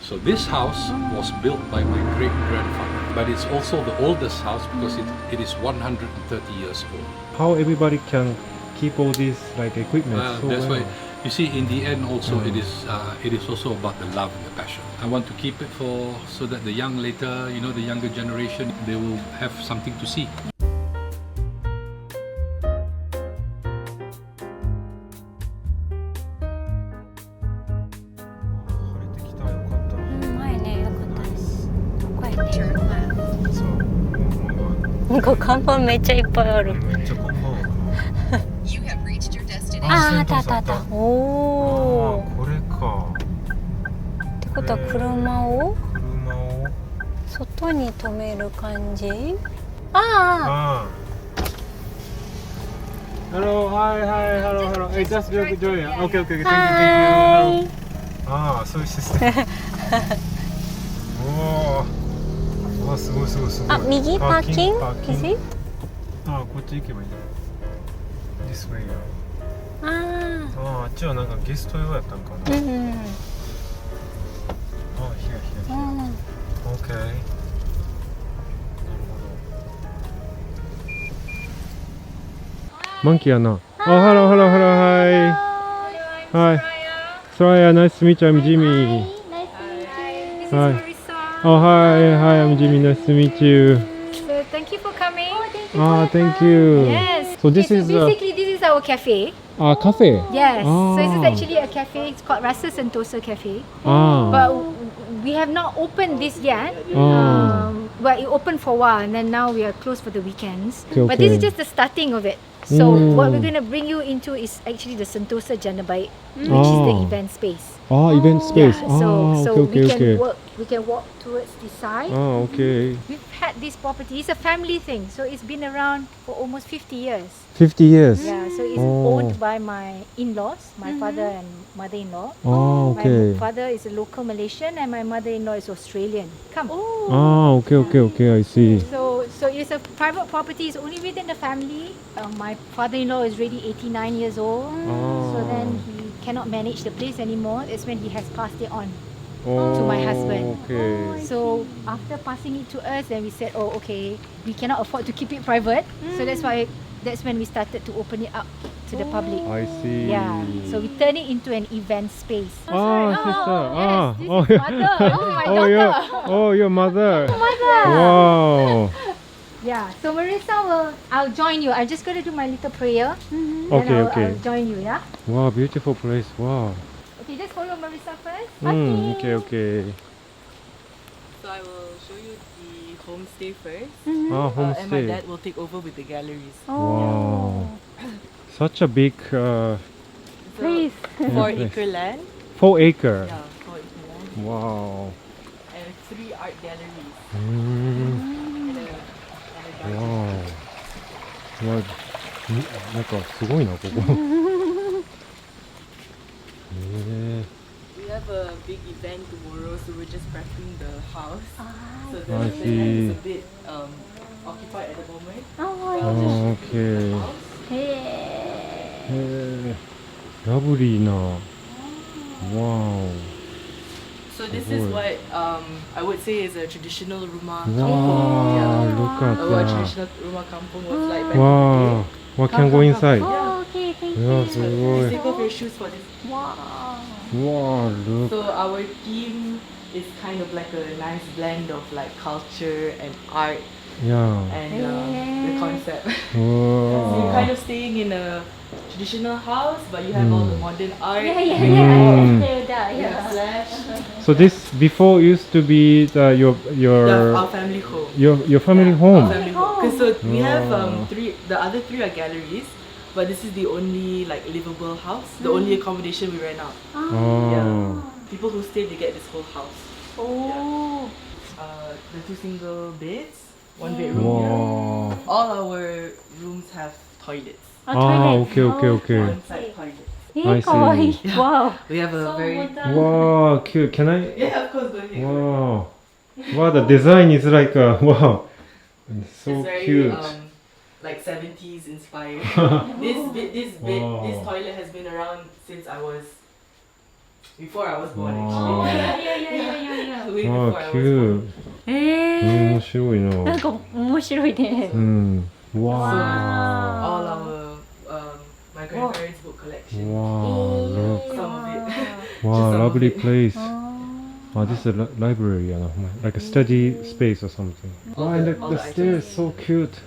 So this house was built by my great-grandfather, but it's also the oldest house because it is 130 years old. How everybody can keep all these like equipment so That's well? why you see in the end also it is also about the love and the passion. I want to keep it so that the young later, you know, the younger generation, they will have something to see. 이거 간판 めっちゃいっぱいある。 You have reached your destination. あー、あったあったあった。おー。これか。ってことは車を外に止める感じ？ああ。Hello, hi, hi, hello, hello. Hey, just join. Okay, okay, thank you, thank you. ああ、そういうシステム。おお。わ、すごいすごいすごい。あ、右パーキング？あ、こっち行けばいい。This way. あっちはなんかゲスト用やったんかな。うんうん。あ、here. Okay. なるほど。モンキーやな。hello, hi. Soraya, nice to meet you. I'm Jimmy. Hi. Oh, hi, I'm Jimmy. Nice to meet you. So thank you for coming. Thank you. Yes. So this is basically this is our cafe. cafe. Yes. So this is actually a cafe. It's called Rasa SENTOSA Cafe. But we have not opened this yet. But it opened for a while, and then now we are closed for the weekends. Okay, But this is okay. just the starting of it. So what we're gonna bring you into is actually the SENTOSA Janda Baik, which is the event space. Event space. Yeah, so okay. we can walk towards the side. Okay. We've had this property. It's a family thing, so it's been around for almost 50 years. 50 years. Yeah, so it's owned by my in-laws, my father and mother-in-law. Okay. My father is a local Malaysian and my mother-in-law is Australian. Come. Okay. I see. So it's a private property. It's only within the family. My father-in-law is already 89 years old. So then he cannot manage the place anymore. That's when he has passed it on to my husband. Okay. So after passing it to us, then we said, okay, we cannot afford to keep it private. So that's when we started to open it up to the public. I see. Yeah. So we turn it into an event space. Sister. Yes, this is mother. My daughter. Your mother. Mother. Wow. Yeah. So Marissa I'll join you. I'm just going to do my little prayer. Okay. I'll join you, yeah? Wow, beautiful place. Wow. Okay, just follow Marissa first. Okay. So I will show you the homestay first. Homestay. And my dad will take over with the galleries. Wow. Such a big Please. 4-acre land. 4 acre. Yeah, 4-acre land. Wow. And 3 art galleries. Wow. なんかすごいなここ。We have a big event tomorrow, so we're just prepping the house. So the I land see. is a bit occupied at the moment. I'll just show you Okay. the house. ラブリーな。Wow. So this is what I would say is a traditional rumah kampung. Wow, look at What that. traditional rumah kampung was like back in the Wow. day. What can go inside? Okay, thank you. いやすご Please い。 take off your shoes for this. Wow, look. So our theme is kind of like a nice blend of like culture and art Yeah. and the concept. So you're kind Wow. of staying in a traditional house, but you have all the modern art. Yeah. Slash So this before used to be our family home. your family Our home. family home. 'Cause so we have the other three are galleries, but this is the only like livable house, the only accommodation we rent out. Oh. People who stay, they get this whole house. Oh. The 2 single beds, 1 bedroom. Wow. All our rooms have toilets. Okay. On-site toilets. I see. Wow. We have a very Wow, cute. Can I? yeah, of course, go ahead. Wow. Wow, the design is like wow. So It's very cute. like 70s inspired. This Wow. toilet has been around since before I was born Wow. actually. Yeah. way Wow, before I was cute. born. 面白いな。なんか面白いね。うん。So Wow. all our my grandparents' book collection. Wow, look. Some of it. Wow, some lovely of it. place. Oh, this is a library, like a study space or something. Wow, and All the the stairs items. so cute.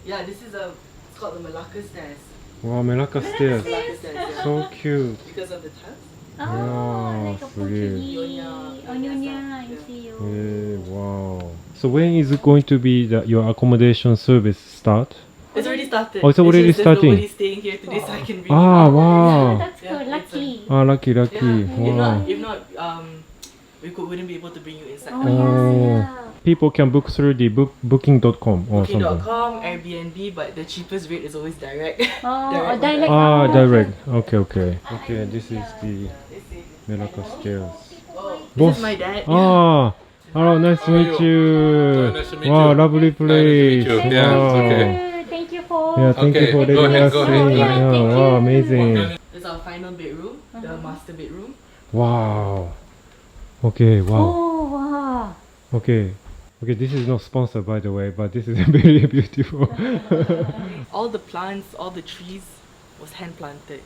Yeah, this is it's called the Malacca stairs. Wow, Melaka stairs. Malacca stairs, yeah. So cute. Because of the tiles. Oh, like a Portuguese. Portuguese. Oh, Nyonya, I see you. Wow. So when is it going to be your accommodation service start? It's already started. Oh, it's already just starting. There's nobody staying here today, so I can bring Ah, it out. wow. That's Yeah, good, it's lucky. Ah, lucky. Yeah. Wow. If not, we wouldn't be able to bring you inside. Oh, yeah. People can book through the booking.com or something. Booking.com, Airbnb, but the cheapest rate is always direct. Oh, Direct. direct. Ah, direct. Okay, this is the Melaka stairs. This is my dad. Ah, hello, nice to meet you. Nice to meet Wow, you. lovely place. Nice to meet you. Wow. Yeah, okay. Thank you for. Yeah, thank you Okay, for go letting ahead, us go in. ahead. Yeah, Thank wow, you. amazing. This is our final bedroom, the master bedroom. Wow. Okay, wow. Oh, wow. Okay, this is not sponsored by the way, but this is very beautiful. All the plants, all the trees was hand planted.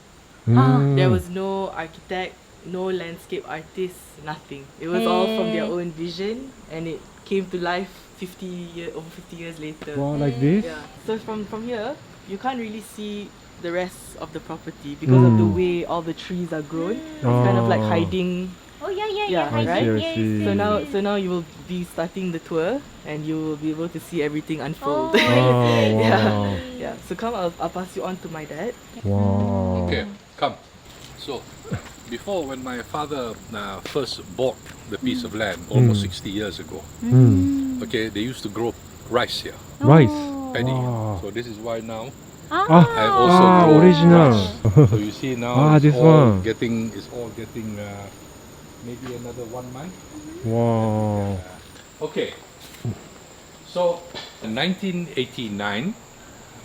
Mm. There was no architect, no landscape artist, nothing. It was all from their own vision, and it came to life over 50 years later. Wow, like this? Yeah. So from here, you can't really see the rest of the property because of the way all the trees are grown. It's kind of like Ah. hiding. Oh, yeah. Yeah, I right? see, I see. So now you will be starting the tour, and you will be able to see everything unfold. Oh, Yeah. wow. Yeah. So come, I'll pass you on to my dad. Wow. Okay, come. So, before when my father first bought the piece of land almost 60 years ago, okay, they used to grow rice here, Rice. paddy. Wow. So this is why now Ah, I also grow original. rice. So you see now Ah, it's this all one. getting maybe another 1 month. Wow. Okay. So in 1989,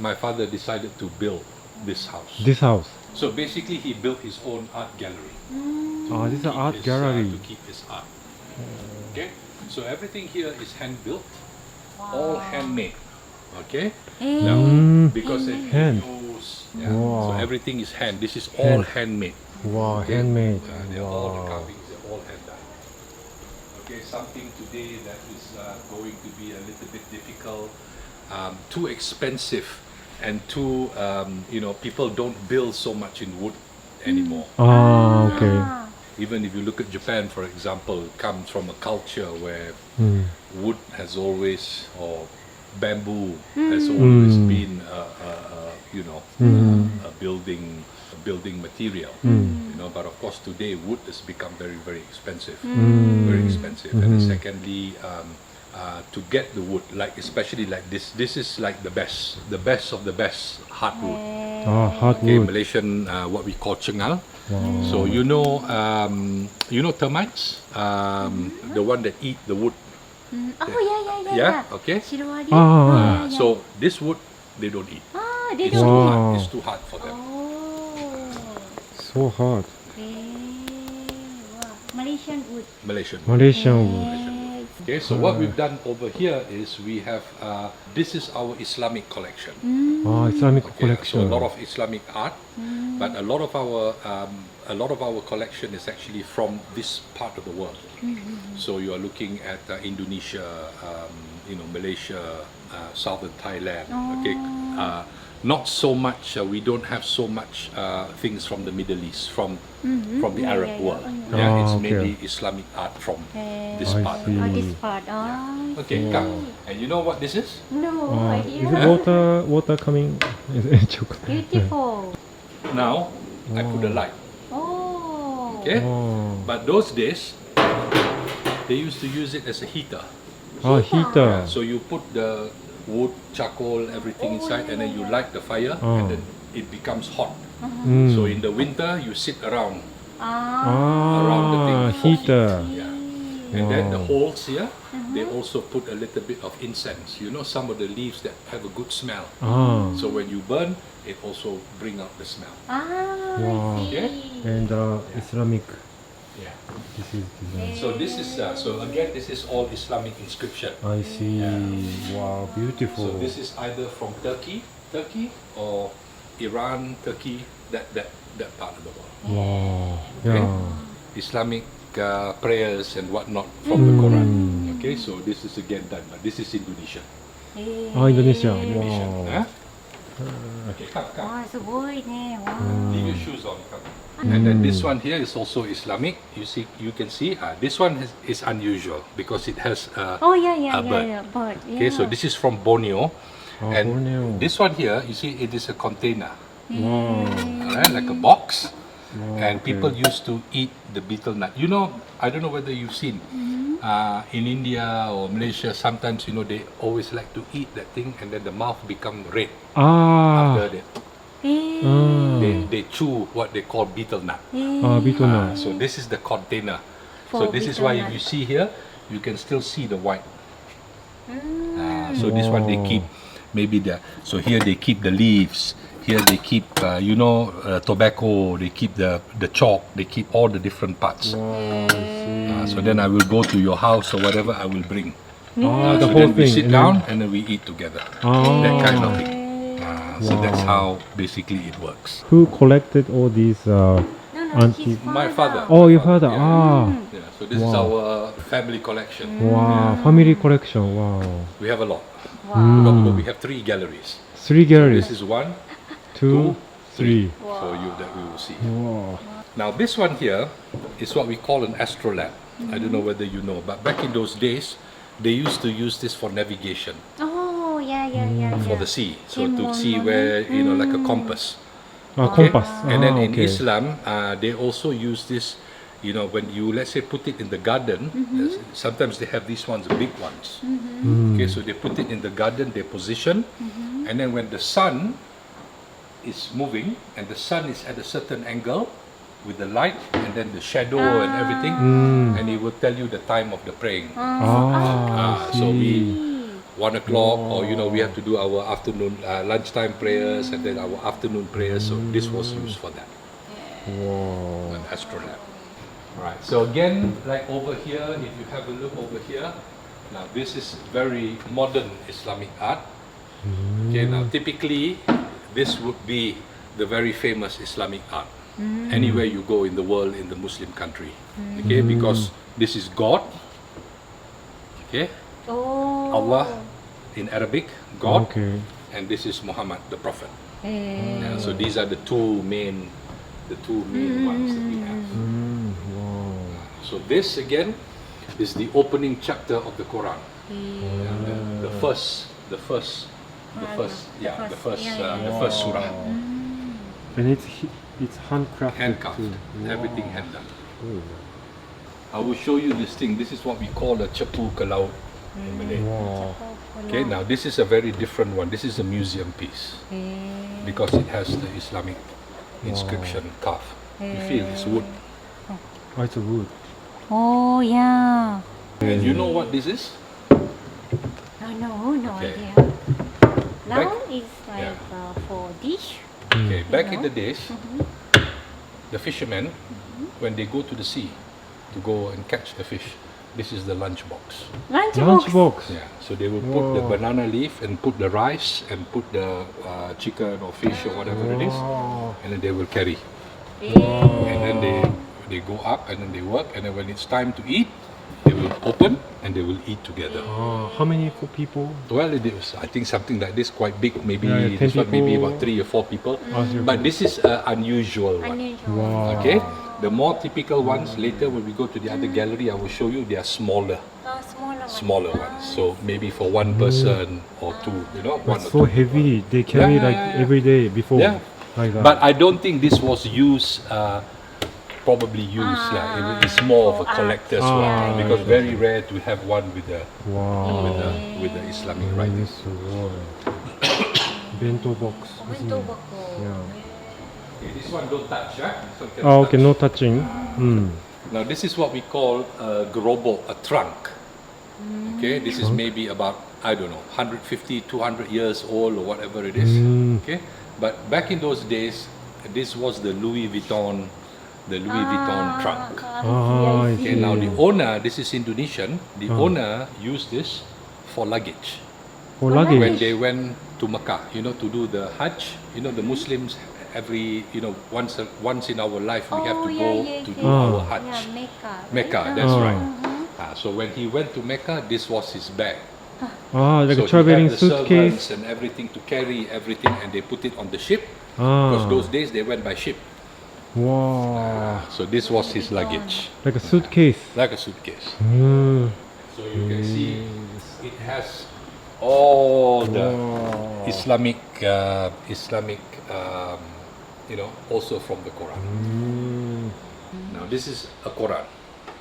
my father decided to build this house. This house. So basically, he built his own art gallery. Ah, this is an Keep art his, gallery. to keep his art. Okay, so everything here is hand built, all handmade. Okay, now because if Hand. you use, Wow. so everything is hand. This is all handmade. Wow, Okay? handmade. They're all the Wow. carvings, they're all hand done. Okay, something today that is going to be a little bit difficult, too expensive, and too people don't build so much in wood anymore. Ah, okay. Even if you look at Japan, for example, it comes from a culture where wood has always, or bamboo has always been a building material. But of course today wood has become very, very expensive. Very expensive. And then secondly, to get the wood, especially like this is like the best of the best hardwood. Ah, Okay, hardwood. Malaysian what we call cengal. So you know termites, the one that eat the wood. Oh, yeah. Yeah, okay. Shirowari. Ah. So this wood they don't eat. Ah, they It's don't. too Wow. hard. It's too hard for them. Oh. So hard. Wow. Malaysian wood. Malaysian. Malaysian wood. Okay, so what we've done over here is we have this is our Islamic collection. Ah, Islamic Okay, collection. so a lot of Islamic art, but a lot of our collection is actually from this part of the world. So you are looking at Indonesia, Malaysia, southern Thailand. Okay, not so much. We don't have so much things from the Middle East, from the Arab world. Yeah, it's okay. mainly Islamic art from this I part. see. Oh, this part. Ah. Okay, come. And you know what this is? No Is idea. it water coming? Beautiful. Now I put a light. Oh. Okay, Oh. but those days they used to use it as a heater. Ah, heater. So you put the wood, charcoal, everything inside, and then you light the fire, and then it becomes hot. So in the winter, you sit around around the thing Ah, for heater. heat. Yeah. And then the holes here, they also put a little bit of incense. You know, some of the leaves that have a good smell. Ah. So when you burn, it also bring out the smell. Ah, Wow. I see. Okay. And Islamic. Yeah. This is design. So this is so again this is all Islamic inscription. I see. Wow, beautiful. So this is either from Turkey or Iran, Turkey, that part of the world. Wow. Okay. Yeah. Islamic prayers and whatnot from the Quran. Okay, so this is again done, but this is Indonesia. Indonesia. Indonesia. Wow. Huh? Okay, come. わあすごいね。わあ Leave your shoes on. Come. And then this one here is also Islamic. You can see this one is unusual because it has Oh yeah, yeah, a yeah, bird. yeah, bird. Yeah. Okay, so this is from Borneo, and Borneo. this one here, you see, it is a container, Wow. alright, like a box, Wow, and okay. people used to eat the betel nut. You know, I don't know whether you've seen in India or Malaysia. Sometimes they always like to eat that thing, and then the mouth become red Ah. after that. They chew what they call betel nut. Betel nut. So this is the container. For So this is betel why nut. if you see here, you can still see the white. So this one they keep maybe so here they keep the leaves. Here they keep tobacco. They keep the chalk. They keep all the different parts. So then I will go to your house or whatever I will bring. The So whole then we thing. sit and down then- and then we eat together. Oh. That kind of thing. So that's how basically it works. Who collected all these No, antique? his My father. Oh, your father. Yeah. Ah. Yeah, so this is Wow. our family collection. Wow. Family collection. Wow. We have a lot. Mm. We have 3 galleries. 3 galleries. This is 1, 2, 3. so that we will see. Wow. Now this one here is what we call an astrolabe. I don't know whether you know, but back in those days, they used to use this for navigation Oh yeah, yeah, yeah. for yeah. the sea, so to see where like a compass. Compass. And then in okay. Islam, they also use this. When you let's say put it in the garden, sometimes they have these ones, big ones. Okay, so they put it in the garden, they position, and then when the sun is moving and the sun is at a certain angle with the light and then the shadow and everything, and it will tell you the time of the praying. So we 1 o'clock, or we have to do our afternoon lunchtime prayers and then our afternoon prayers. So this was used for that. Wow. An astrolabe. Right. So again, like over here, if you have a look over here, now this is very modern Islamic art. Okay. Now typically, this would be the very famous Islamic art. Anywhere you go in the world, in the Muslim country. Okay, because this is God. Okay. Oh. Allah in Arabic, God, Okay. and this is Muhammad, the Prophet. Yeah, so these are the two main ones that we have. Wow. So this again is the opening chapter of the Quran. The first surah, And it's handcrafted. handcuffed, too. everything hand done. Oh. I will show you this thing. This is what we call a cepu ke laut in Malay. Wow. Okay, now this is a very different one. This is a museum piece because it has the Islamic inscription carved. You feel it's wood. Oh, it's a wood. Oh yeah. And you know what this is? No Okay. idea. Now it's like Yeah. for dish. Okay, back in the days, the fishermen, when they go to the sea to go and catch the fish, this is the lunchbox. Lunchbox. Yeah, so they will put the Wow. banana leaf and put the rice and put the chicken or fish or whatever it is, Wow. and then they will carry. And then they go up and then they work, and then when it's time to eat, they will open and they will eat together. How many people? Well, it is, I think something like this quite big, maybe Yeah, 10 this one maybe people. about 3 or 4 people. Sure. But this is an unusual one. Unusual. Wow. Okay, the more typical ones later when we go to the other gallery, I will show you they are smaller, Smaller one. ones. So maybe for one person or two, one It's or so two. heavy. They carry Yeah, like yeah, yeah. every day before. Yeah. Like that. But I don't think this was used. Probably used like it's more of a collector's one because very rare to have one with the wow. with the Islamic writing. Yes, wow. Bento box. isn't it? Yeah. Okay, this one don't touch, yeah? This one can Oh, okay, touch. no touching. Now this is what we call a grobo, a trunk. Okay, this is maybe about, I don't know, 150, 200 years old or whatever it is. Okay, but back in those days, this was the Louis Vuitton the Louis Vuitton trunk. I Okay, now the owner, this is Indonesian, the owner used this for luggage. For When luggage. they went to Mecca, to do the Hajj, the Muslims every, once in our life we have to go to do our Hajj. Yeah, Mecca. Mecca, that's right. So when he went to Mecca, this was his bag. Like So a traveling he had the suitcase. servants and everything to carry everything, and they put it on the ship because those days they went by ship. Wow. So this was his luggage, Like a suitcase. like a suitcase. Mm. So you can see it has all the Islamic, also from the Quran. Now this is a Quran,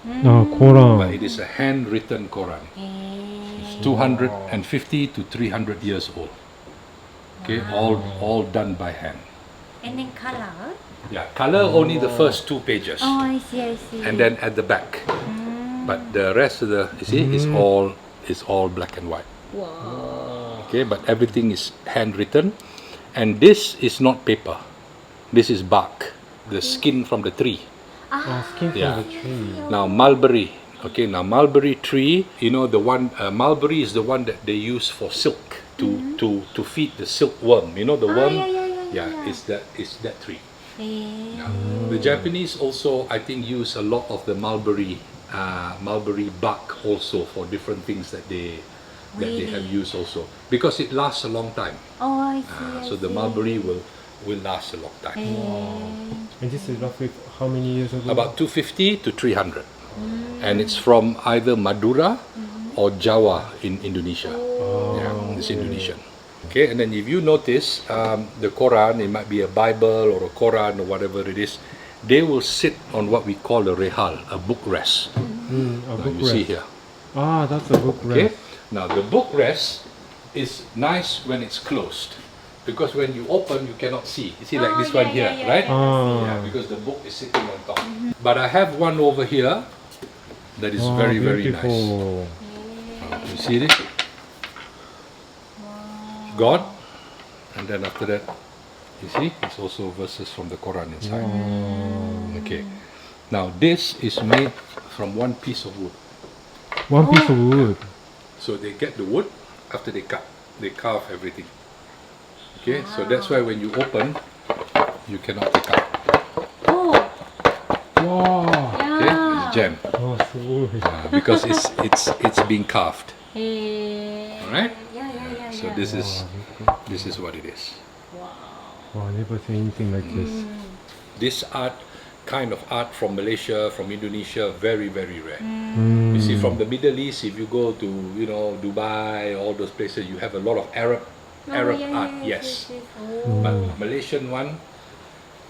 but Quran. it is a handwritten Quran. It's 250 to 300 years old. Okay, all done by hand. And then color. Yeah, color only the first 2 pages, Oh, I see. and then at the back. But the rest of the, you see, is all black and white. Wow. Okay, but everything is handwritten, and this is not paper. This is bark, the skin from the tree. Skin from Yeah. the tree. Now mulberry. Okay, now mulberry tree. The one mulberry is the one that they use for silk to feed the silkworm. The worm. Yeah. It's that tree. Yeah. The Japanese also, I think, use a lot of the mulberry bark also for different things that they have used also, because it lasts a long time. Oh, I see. So the mulberry will last a long time. And this is roughly how many years ago? About 250 to 300. And it's from either Madura or Jawa in Indonesia. Yeah, it's Indonesian. Okay, and then if you notice, the Quran, it might be a Bible or a Quran or whatever it is, they will sit on what we call a rehal, a book rest. A Now book you see rest. here. That's a book Okay, rest. now the book rest is nice when it's closed, because when you open, you cannot see. You see, like this one here, right? Yeah, because the book is sitting on top. But I have one over here that is very, very nice. beautiful. You see this? God, and then after that, you see, it's also verses from the Quran inside. Okay. Now this is made from one piece of wood. One piece of wood. So they get the wood after they carve everything. Okay, so that's why when you open, you cannot take out. Wow. Okay, it's gem So because it's being carved. Alright. So this is what it is. Wow, I never seen anything like this. This kind of art from Malaysia, from Indonesia, very, very rare. You see, from the Middle East, if you go to Dubai, all those places, you have a lot of Arab art. Yes. But Malaysian one,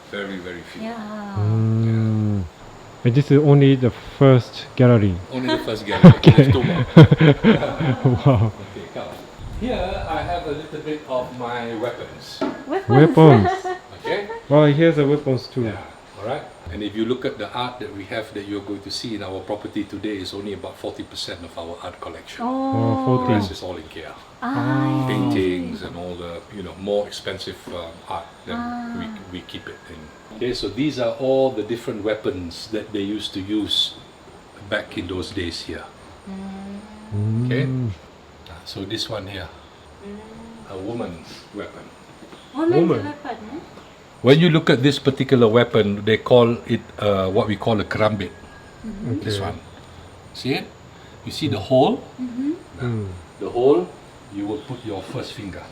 very, very few. And this is only the first gallery. Only the first gallery. There's 2 more. Wow. Okay, come. Here I have a little bit of my weapons. Weapons. Okay. Wow, here's the weapons too. Yeah. All right. And if you look at the art that we have that you're going to see in our property today, is only about 40% of our art collection. Oh, The 40. rest is all in KL. Paintings and all the more expensive art. Then we keep it in. Okay, so these are all the different weapons that they used to use back in those days here. Okay. So this one here, a woman's weapon. Woman. When you look at this particular weapon, they call it what we call a kerambit. This one. See it? You see the hole? The hole, you will put your first finger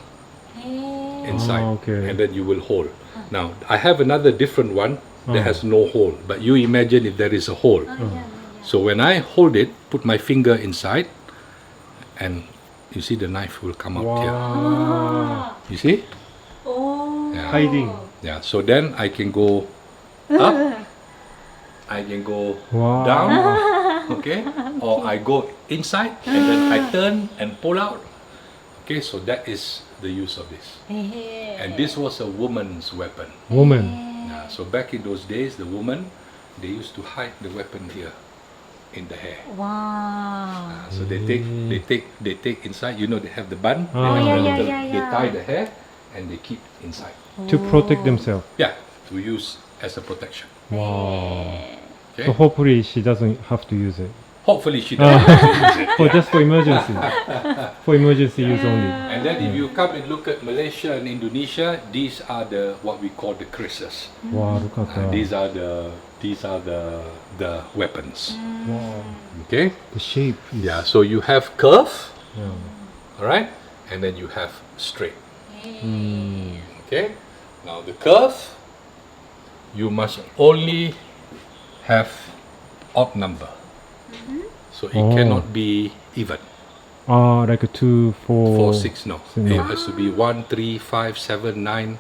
inside, okay. and then you will hold. Now, I have another different one that has no hole, but you imagine if there is a hole. So when I hold it, put my finger inside, and you see the knife will come out here. You see? Yeah. Hiding. Yeah, so then I can go up, I can go Wow. down, okay, or I go inside and then I turn and pull out. Okay, so that is the use of this. And this was a woman's weapon. Woman. Yeah, so back in those days, the woman, they used to hide the weapon here in the hair. Wow. So they take inside. They have the bun. They tie the hair and they keep inside. To protect themselves. Yeah, to use as a protection. Wow. Okay? So hopefully she doesn't have to use it. Hopefully she doesn't have to use it. For just for emergency. For emergency use only. And then if you come and look at Malaysia and Indonesia, these are the what we call the krises. Wow, look at that. These are the weapons. Wow. Okay? The shape is, Yeah, so you have curve, yeah. all right? And then you have straight. Mm. Okay? Now the curve, you must only have odd number. So it cannot be even. Like a 2, 4. 4, 6, no. No. It has to be 1, 3, 5, 7, 9.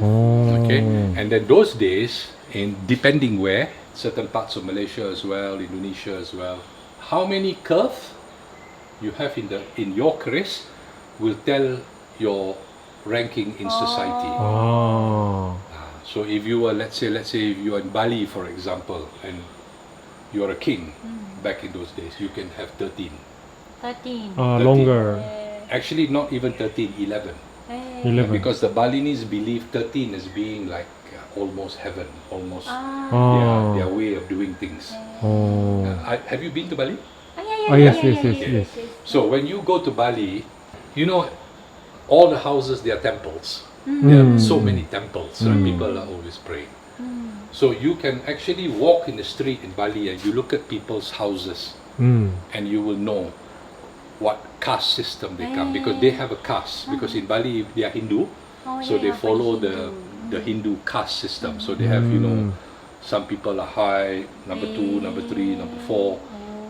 Oh. Okay? And then those days, in depending where, certain parts of Malaysia as well, Indonesia as well, how many curve you have in your keris will tell your ranking in society. Ah. So if you were, let's say if you are in Bali, for example, and you are a king back in those days, you can have 13. 13. 13. Longer. Actually, not even 13, 11. 11. Because the Balinese believe 13 as being like almost heaven, almost Ah. their way of doing things. Oh. Have you been to Bali? Oh, yes. So when you go to Bali, you know, all the houses, they are temples. There are so many temples, so people are always praying. So you can actually walk in the street in Bali and you look at people's houses and you will know what caste system they come, because they have a caste, because in Bali they are Hindu, so they follow the Hindu caste system. So they have, you know, some people are high, number 2, number 3, number 4,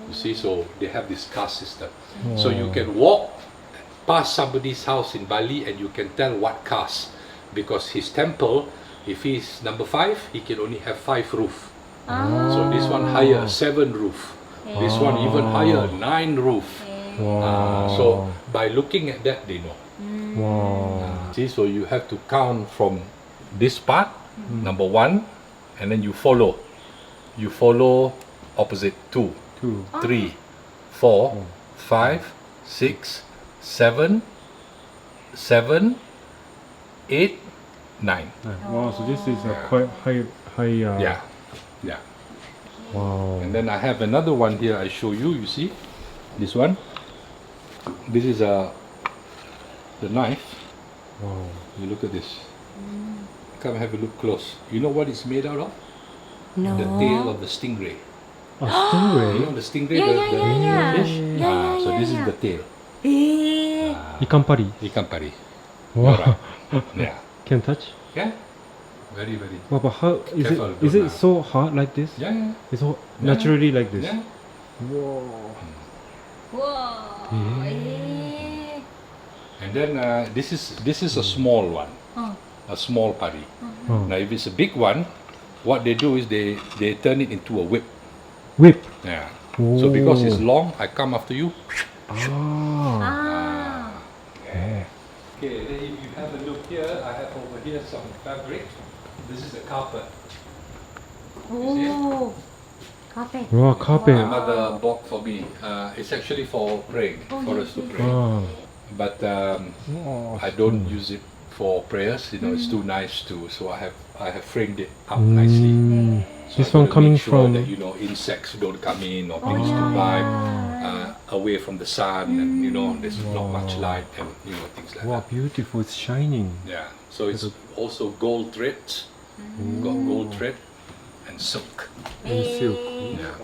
you see, so they have this caste system. So you can walk past somebody's house in Bali and you can tell what caste, because his temple, if he's number 5, he can only have 5 roof. So this one higher, 7 roof. This one even higher, 9 roof. Wow. So by looking at that, they know. Wow. See, so you have to count from this part, number 1, and then you follow. You follow opposite 2, 3, 4, 5, 6, 7, 8, 9. Wow, so this is a quite high. Yeah. Wow. And then I have another one here. I show you. You see, this one. This is the knife. Wow. You look at this. Come have a look close. You know what it's made out of? No. The tail of the stingray. A You stingray? know the stingray, Yeah. the fish. So this is the tail. Ikan pari. Ikan pari. Wow. Alright. Yeah. Can touch? Yeah. Very, very. Wow, but how is Careful, it? Is don't it so hard like this? Yeah, yeah. It's so naturally like this. Yeah. Wow. And then this is a small one, a small pari. Now if it's a big one, what they do is they turn it into a whip. Whip. Yeah. So because it's Oh. long, I come after you. Ah. Yeah. Okay, then if you have a look here, I have over here some fabric. This is a carpet. Oh, carpet. Wow, carpet. My mother bought for me. It's actually for praying, for us to pray. Wow. But I don't use it for prayers. You know, it's too nice to. So I have framed it up nicely. So This I one gotta coming make sure from. that, you know, insects don't come in or things to buy away from the sun, and you know there's not much light and you know things like Wow, that. beautiful. It's shining. Yeah. So it's also gold thread. Got gold thread and silk. And silk. Yeah.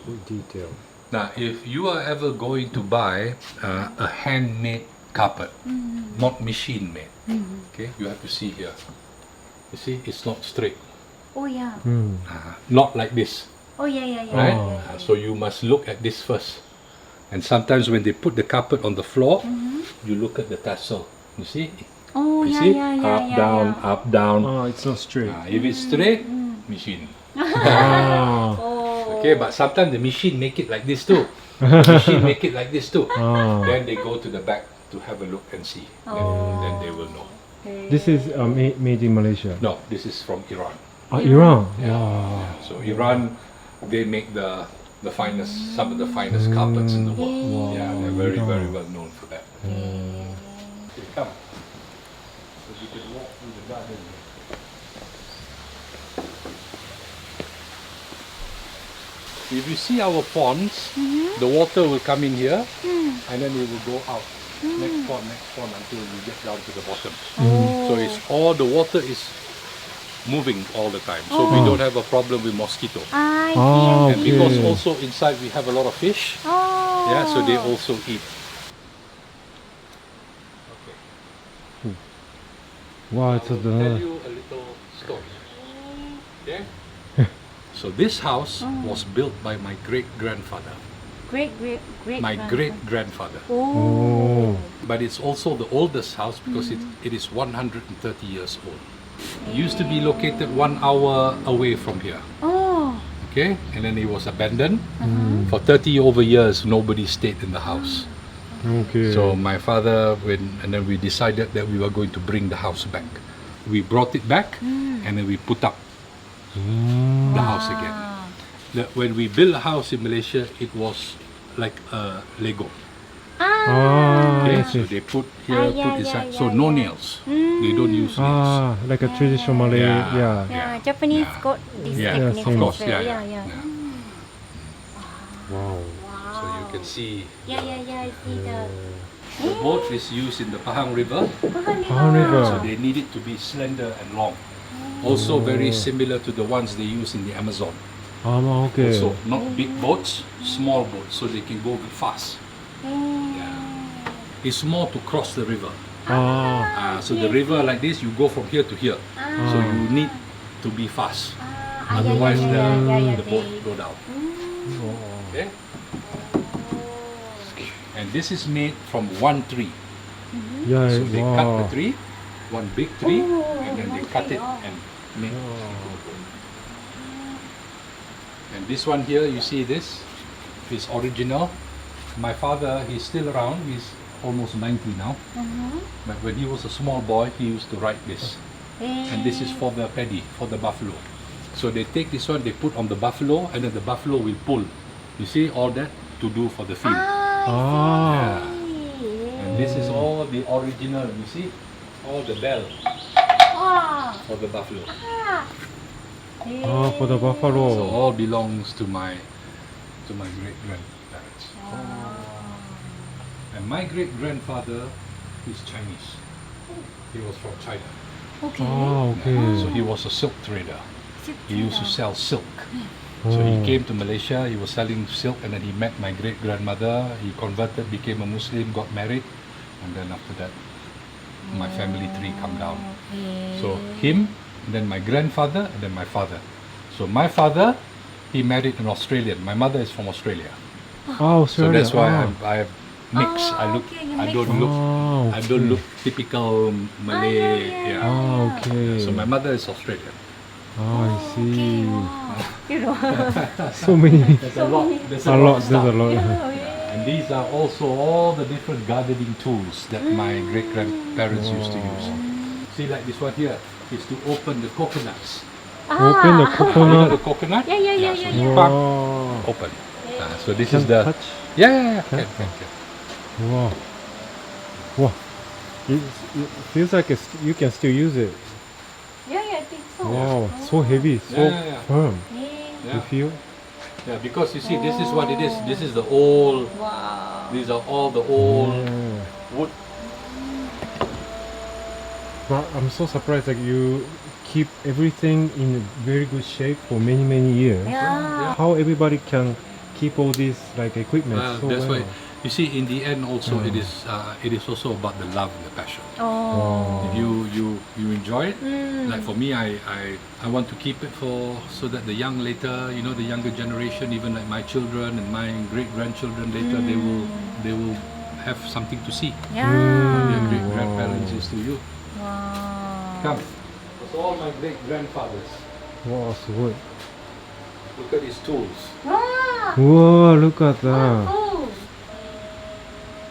Good detail. Now, if you are ever going to buy a handmade carpet, not machine made, okay, you have to see here. You see, it's not straight. Oh yeah. Not like this, Oh yeah. right? So you must look at this first. And sometimes when they put the carpet on the floor, you look at the tassel. You see? Oh You yeah, see? yeah. Up, down, up, down. Oh, it's not straight. If it's straight, machine. Ah. Okay, but sometimes the machine make it like this too. Machine make it like this too. Ah. Then they go to the back to have a look and see. Then they will know. This is made in Malaysia. No, this is from Iran. Iran. Yeah. So Iran, they make the finest, some of the finest carpets in the world. Yeah, they're very, very well known for that. Okay, come. So you can walk through the garden. if you see our ponds, the water will come in here and then it will go out. Next pond until you get down to the bottom. So it's all the water is moving all the time. So we don't have a problem with mosquito. I Ah, And see. because okay. also inside we have a lot of fish, Oh. yeah, so they also eat. 와, I it's a will tell you a little story. Okay? So this house was built by my great-grandfather. Great. My great-grandfather. Oh. But it's also the oldest house because it is 130 years old. It used to be located 1 hour away from here. Oh. Okay? And then it was abandoned. For 30 over years, nobody stayed in the house. Okay. So my father, and then we decided that we were going to bring the house back. We brought it back and then we put up the house again. When we built a house in Malaysia, it was like a Lego. Ah, Okay, yes, so yes. they put here, yeah, put inside. yeah, So no nails. They don't use nails. Ah, like a traditional Malay. Yeah. Yeah. Yeah, Japanese Yeah. got this Yeah, technique of course, as well. yeah. Yeah. Wow. So you can see Yeah, I see the boat is used in the Pahang River. Pahang River. So they need it to be slender and long. Also very similar to the ones they use in the Amazon. Okay. So not big boats, small boats, so they can go fast. Yeah. It's more to cross the river. So the river like this, you go from here to here. So you need to be fast. Otherwise the boat go down. Okay? And this is made from one tree. Yeah. So they cut the Wow. tree, one big tree, and then they cut it and make it. And this one here, you see this, is original. My father, he's still around, he's almost 90 now. But when he was a small boy, he used to write this. And this is for the paddy, for the buffalo. So they take this one, they put on the buffalo, and then the buffalo will pull. You see all that to do for the feed. Ah. And this is all the original, you see? All the bell for the buffalo. For the So buffalo. all belongs to my great grandparents. And my great grandfather is Chinese. He was from China. Okay. So he was a silk trader. He used to sell silk. So he came to Malaysia, he was selling silk, and then he met my great grandmother. He converted, became a Muslim, got married, and then after that my family tree come down. So him, and then my grandfather, and then my father. So my father, he married an Australian. My mother is from Australia. Oh, So sorry. that's why I mix. I don't look typical Malay. Yeah. Okay. So my mother is Australian. I see. So many. There's a lot. There's A a lot. lot. Of There's a stuff. lot. And these are also all the different gardening tools that my great grandparents used to use. See, like this one here is to open the coconuts. Open the You know the coconut. coconut? Yeah. So you pop, Wow. open. So this Can is the touch. yeah. Can. Wow. Wow. It feels like you can still use it. I think so. Wow. So heavy. So Yeah. firm. Yeah. You feel? Yeah, because you see, this is what it is. This is the old. Wow. These are all the old Yeah. wood. But I'm so surprised that you keep everything in very good shape for many years. Yeah. How everybody can keep all these like equipment so That's well. why you see. In the end, also it is also about the love and the passion. Wow. If you enjoy it, like for me, I want to keep it so that the the younger generation, even like my children and my great grandchildren later, they will have something to see. Yeah. Their great grandparents used to use. Wow. Come, that's all my great grandfathers. Wow, so good. Look at these tools. Whoa, look at that. Oh.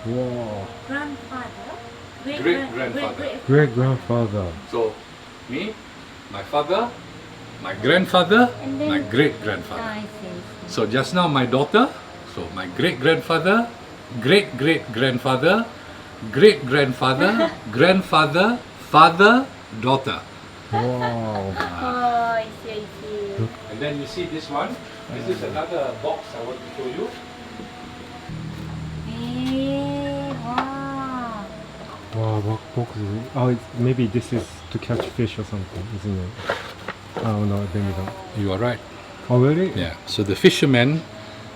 Wow. Grandfather. Great-grandfather. Great grandfather. So, me, my father, my grandfather, And then- my great grandfather. I see. So just now my daughter, so my great grandfather, great grandfather, great grandfather, grandfather, father, daughter. Wow. Oh, I see. And then you see this one, This is another box I want to show you. 와. 와, 막 box. Oh, maybe this is to catch fish or something, isn't it? Oh no, maybe not. You are right. Oh really? Yeah. So the fishermen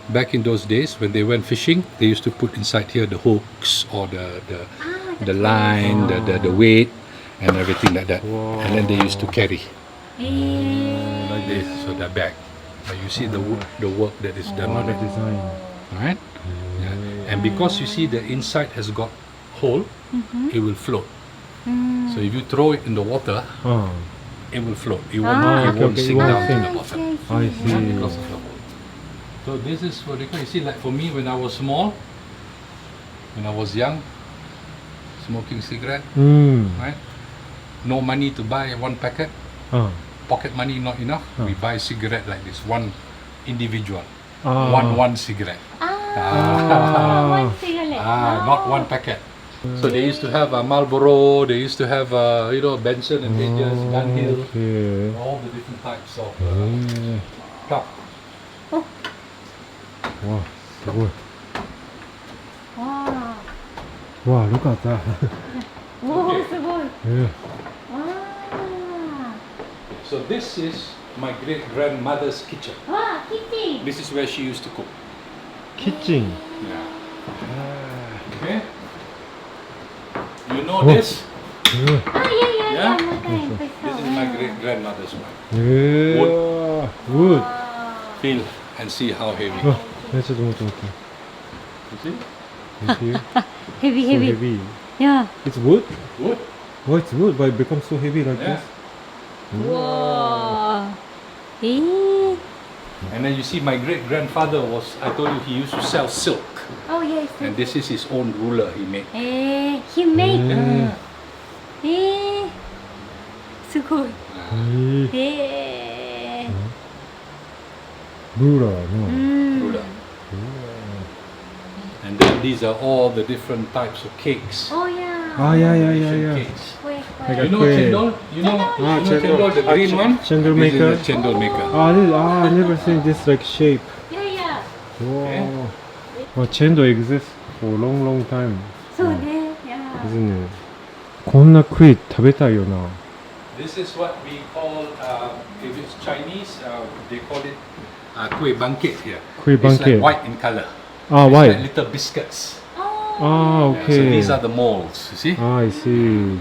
back in those days when they went fishing, they used to put inside here the hooks or the line, the weight and everything like that. Wow. And then they used to carry Like this. So the bag. But you see the work that is done Oh, on the it. design. Right? Yeah. And because you see the inside has got hole, it will float. So if you throw it in the water, Oh, it will float. It won't, okay, it won't okay, it sink won't down to sink. the bottom. I Yeah, see. because of the hole. So this is what they call. You see, like for me when I was small, when I was young, smoking cigarette, right? No money to buy one packet. Pocket money not enough. We buy cigarette like this, one individual, one cigarette. One cigarette. Not one packet. So they used to have a Marlboro. They used to have Benson and Hedges, Dunhill, Okay. all the different types of cup. Wow, so good. 와. Wow, look at that. 오, すごい. Yeah. 와. So this is my great grandmother's kitchen. 와, 키티. This is where she used to cook. Kitchen. Yeah. Okay. You know this? Yeah. 아, 예, 예, Yeah? 예. This is my great grandmother's one. Yeah. Wood. Feel and see how heavy. Oh, let's just move. You see? Thank you. 헤비, So 헤비. heavy. 야. It's wood? Wood. Why it's wood? But it becomes so heavy like Yeah. this? 와. 이. And then you see my great grandfather was, I told you he used to sell silk. Oh, yes. And this is his own ruler he made. 에, he made. Yeah. 에. すごい. Hey. 에. Ruler, no. Ruler. And then these are all the different types of cakes. Oh, yeah. Ah, yeah. Cakes. 왜, Like You a know quail. chendol? You know chendol, the green one? Chendol This is maker. the chendol maker. I never seen this like shape. 야, 야. Wow. Oh, chendol exists for a long time, そうね. 야. isn't it? こんなクイ食べたいよな. This is what we call, if it's Chinese, they call it kueh bangkit here. Kueh It's like bangkit. white in color. Ah, It's white. like little biscuits. Ah, Yeah, okay. so these are the molds, you see? Ah, I see.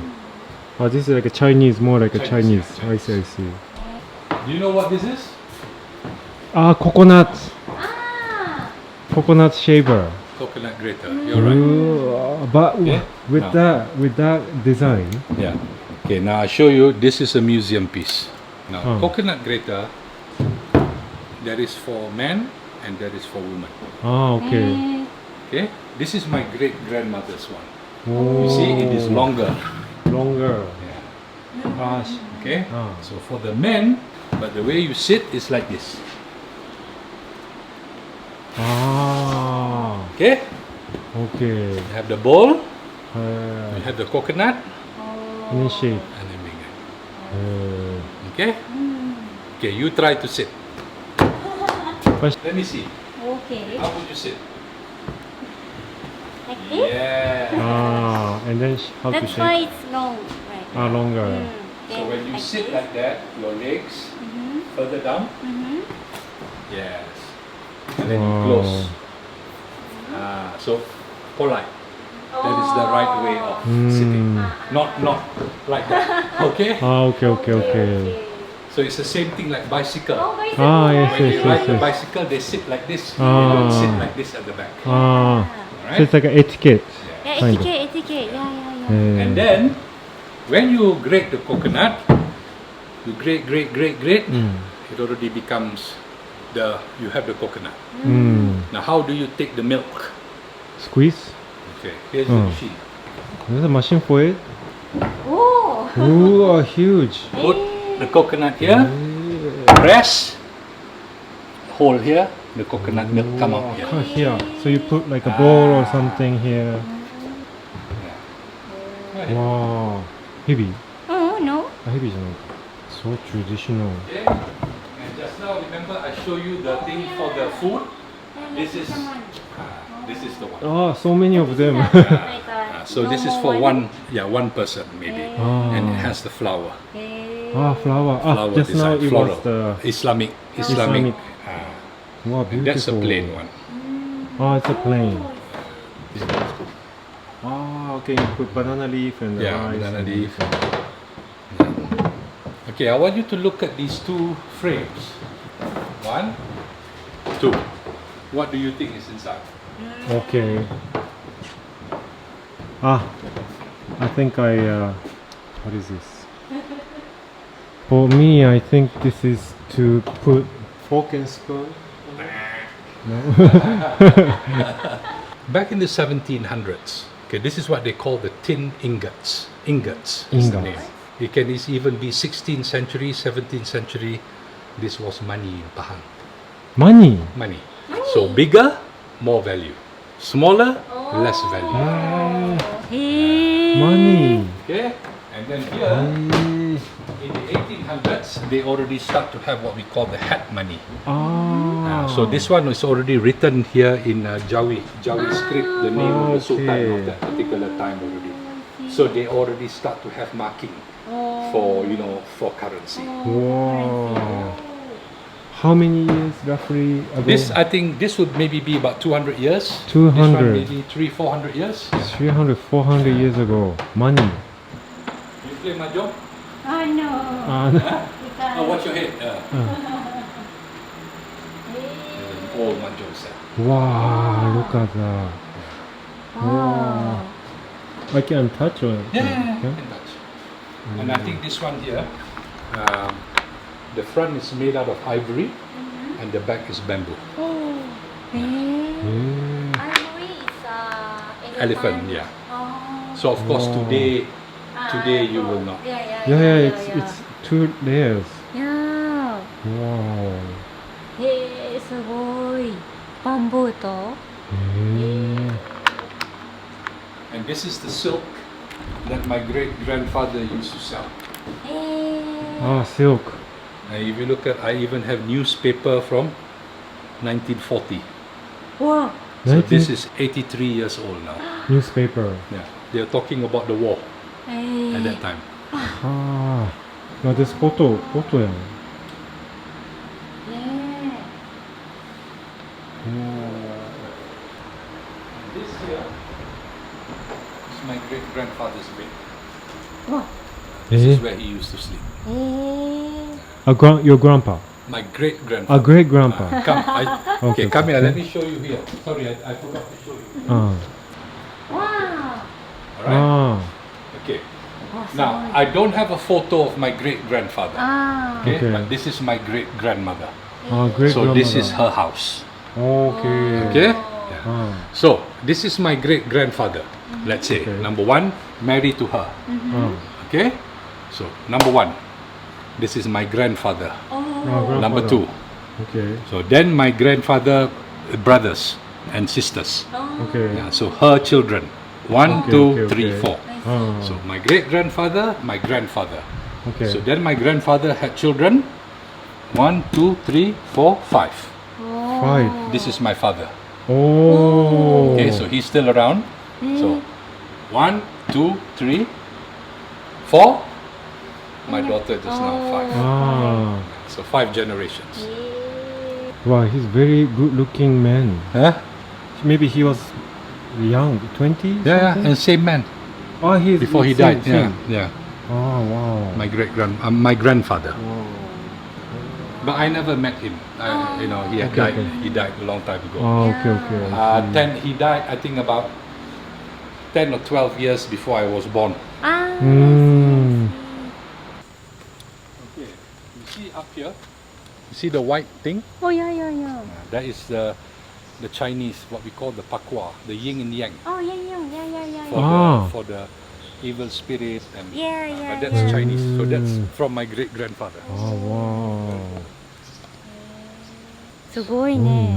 Oh, this is like a Chinese, more like a Chinese, Chinese. yeah, I see. Do you know what this is? Ah, coconut. 아. Coconut shaver. Coconut grater. You're right. Ooh, but Okay. with Now. that design. Yeah. Okay, now I show you, this is a museum piece. Now, Oh. coconut grater, that is for men and that is for women. Ah, okay. 에. Okay? This is my great grandmother's one. Oh, You see, it is longer. longer. Yeah. Ah, Okay? Ah. So for the men, but the way you sit is like this. ah, Okay? okay. You have the bowl, you Uh, have the coconut, and then shape. and then bring it. Uh, Okay? Okay, you try to sit. First- Let me see. 오케이. How would you sit? Like this? Yeah. and then how to That's shape? why it's long, right? Ah, longer. So when you sit this. like that, your legs further down. Yes. And then you close. So polite. That is the right way of sitting. Not like that. Okay? Ah, okay. So it's the same thing like bicycle. Oh, bicycle. Ah, yes, When they ride the yes. bicycle, they sit like this. They Ah. don't sit like this at the back. Ah, so Alright? it's like an etiquette. 야, Kind of. 에티켓. 야. Yeah. And then when you grate the coconut, you grate, it already becomes you have the coconut. Now how do you take the milk? Squeeze. Okay, here's the machine. There's a machine for it. 오. Ooh, huge. Put the coconut here, press, hole here, the coconut milk come out here. Ah, here. So you put like a bowl or something here. Wow. Heavy. Oh, no. Ah, heavy. So traditional. Okay, and just now Major, remember I show you the thing for the food? This is the one. Oh, so many of them. So this is for one person maybe, and it has the flower. Ah, flower. Ah, Flower just now design, it floral. was the Islamic. Wow, And that's a beautiful. plain one. Oh, it's a plain. Ah, okay. You put banana leaf and the Yeah, rice banana and leaf. everything. Okay, I want you to look at these two frames. 1, 2. What do you think is inside? Okay. Ah, I think what is this? For me, I think this is to put fork and spoon. No? Back in the 1700s, okay, this is what they call the tin ingots. Ingots is the name. It can even be 16th century, 17th century. This was money in Pahang. Money. Money. So bigger, more value. Smaller, less value. Money. Okay, and then here in the 1800s, they already start to have what we call the hat money. So this one is already written here in Jawi script, the name of the Sultan of that particular time already. So they already start to have marking for for currency. Wow. How many years roughly ago? This, I think, this would maybe be about 200 years. 200. This one maybe 300-400 years. 300, 400 years ago. Money. You play mahjong? No. Oh, watch your head. Old mahjong set. Wow, look at that. Wow. I can touch on it. Yeah, you can touch. And I think this one here, the front is made out of ivory, and the back is bamboo. Ivory is Elephant, yeah. So of course today you will not. Yeah, it's 2 layers. Yeah. Wow. すごい。バンブーと。 And this is the silk that my great grandfather used to sell. Ah, silk. And if you look at, I even have newspaper from 1940. Wow. So this is 83 years old now. Newspaper. Yeah, they are talking about the war at that time. Ah. Now this photo. Yeah. This here is my great grandfather's bed. This is where he used to sleep. Your grandpa. My great grandfather. A great grandpa. Come, Okay, come here. okay. Let me show you here. Sorry, I forgot to show you. Ah. Wow. All right. Ah. Okay. Now I don't have a photo of my great grandfather. Okay? Okay. But this is my great grandmother. Great So this is grandmother. her house. Okay. Okay. Yeah. Ah. So this is my great grandfather. Let's say Okay. number 1, married to her. Ah. Okay. So number 1, this is my grandfather. Number 2. Okay. So then my grandfather brothers and sisters. Okay. Yeah, so her children. 1, Okay, 2, okay, 3, okay. 4. Ah. So my great grandfather, my grandfather. Okay. So then my grandfather had children. 1, 2, 3, 4, 5. 5. This is my father. Oh. Okay, so he's still around. So 1, 2, 3, 4. My daughter just now 5. Ah. So 5 generations. Wow, he's very good looking man. Huh? Maybe he was young, 20? Yeah, something? and same man Oh, he's before he same- died. Yeah, same. yeah. Oh, wow. My grandfather. Wow. But I never met him. He had Okay, died. okay. He died a long time ago. Oh, okay. He died, I think, about 10 or 12 years before I was born. Mm. Okay, you see up here, you see the white thing? Oh, yeah. That is the Chinese, what we call the pakwa, the yin and yang, Oh, yeah. for the evil spirit, and Yeah. but that's Chinese, so that's from my great grandfather. Oh, wow. すごいね。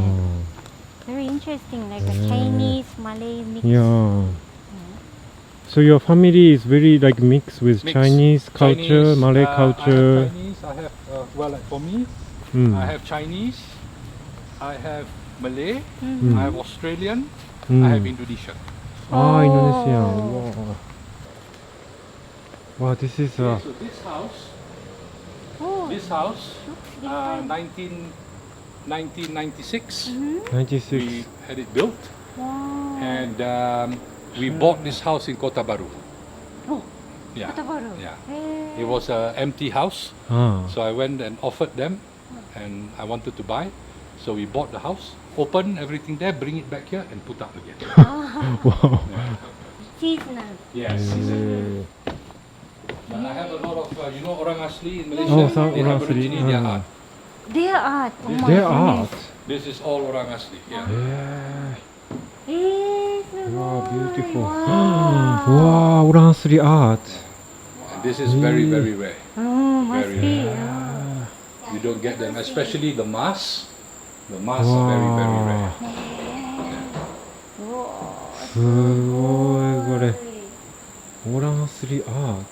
Very interesting, like a Chinese, Malay mix. Yeah. So your family is very like mixed with Mix. Chinese culture, Chinese, Malay I have culture. Chinese, I have, like for me, I have Chinese, I have Malay, I have Australian, I have Indonesian. Ah, Indonesia. Wow. Wow, this is So this house, Oh, 1996, 96. we had it built, wow. and we bought this house in Kota Baru. Oh, Yeah, Kota Baru. yeah. Hey. It was an empty house, Ah. so I went and offered them, and I wanted to buy, so we bought the house, open everything there, bring it back here, and put up again. Wow. Seasonal. Yes. Yeah. But I have a lot of, you know, orang asli in Oh, Malaysia. some They orang have asli. originally their Ah. art. Their art. Oh my Their goodness. art. This is all orang asli. Yeah. Yeah. すごい。 Wow, beautiful. Wow. Wow, orang asli art. And this is very, very rare. Oh, must Very be. Ah. You don't get them, especially the masks. The masks are very, very rare. すごいこれ。オランスリアート。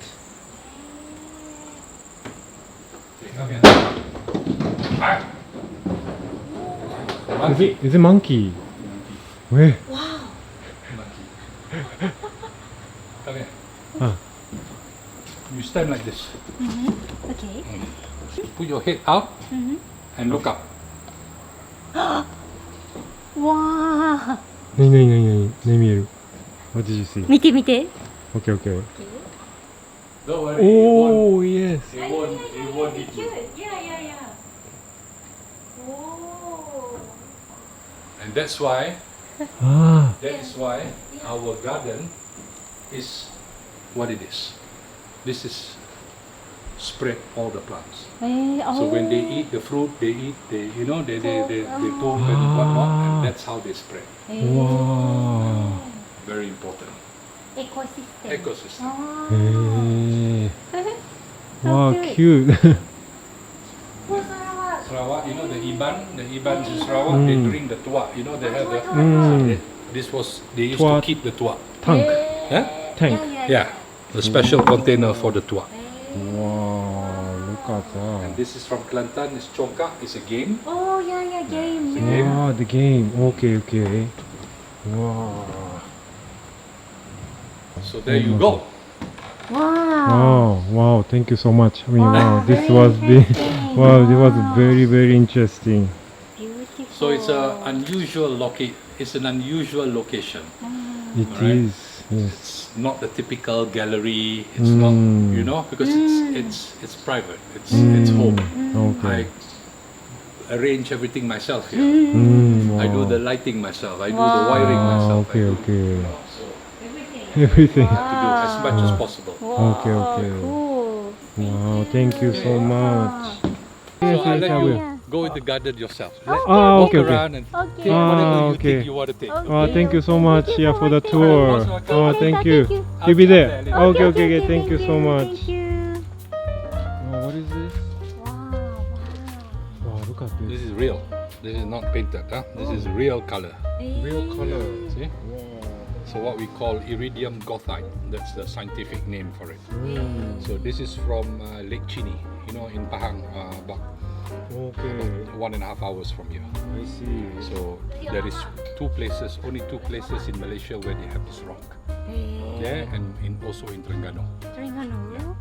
Okay, come here. Ah. Monkey. Is it monkey? Where? Monkey. Come here. Ah. You stand like this. Okay. Put your head out and look up. わあ。なになになになに何見える What did you see? 見て見て。 Okay, okay. Don't worry. Oh, yes. It won't hit you. And that's why Ah. our garden is what it is. This is spread all the plants. So when they eat the fruit, they poop and whatnot, and that's how they spread. Wow. Very important. エコシステム。 Ecosystem. へえ。Wow, cute. Sarawak, you know the Ibans in Sarawak, they drink the tuak. You know they have the. They used to Tuak. keep the tuak. Tank. Huh? Tank. Yeah, the special container for the tuak. Wow, look at And that. this is from Kelantan. It's Chongkak. It's a game. Oh, yeah, game. It's a game. Wow, the game. Okay, okay. Wow. So there you go. Wow. Wow, thank you so much. I mean, Wow, wow, this very was the interesting. wow, it was very, very interesting. Beautiful. So it's an unusual location. It Alright. is. Yes. It's not the typical gallery. It's not, you know, because it's private. It's home. Okay. I arrange everything myself here. I do Wow. the lighting myself. I do the wiring myself. Okay, okay. So Everything. to do as much as possible. Okay, okay. Cool. Wow, thank you so much. So Yes, I'll yes, let I you will. go in the garden yourself. Ah, Walk okay, okay. around and Okay. take whatever you okay. think you want to take. Oh, thank you so much, yeah, for the Most tour. welcome. Oh, thank you. I'll You'll be be up there. there Okay, okay, okay. Thank you so much. Thank you. Oh, what is this? Wow. Wow, look at This this. is real. This is not painted. Huh? This is real color. Real color. See? Wow. So what we call iridium gothite. That's the scientific name for it. So this is from Lake Chini, you know, in Pahang, about Okay, 1.5 hours from here. I see. So there is only two places in Malaysia where they have this rock. There and also in Terengganu. Terengganu.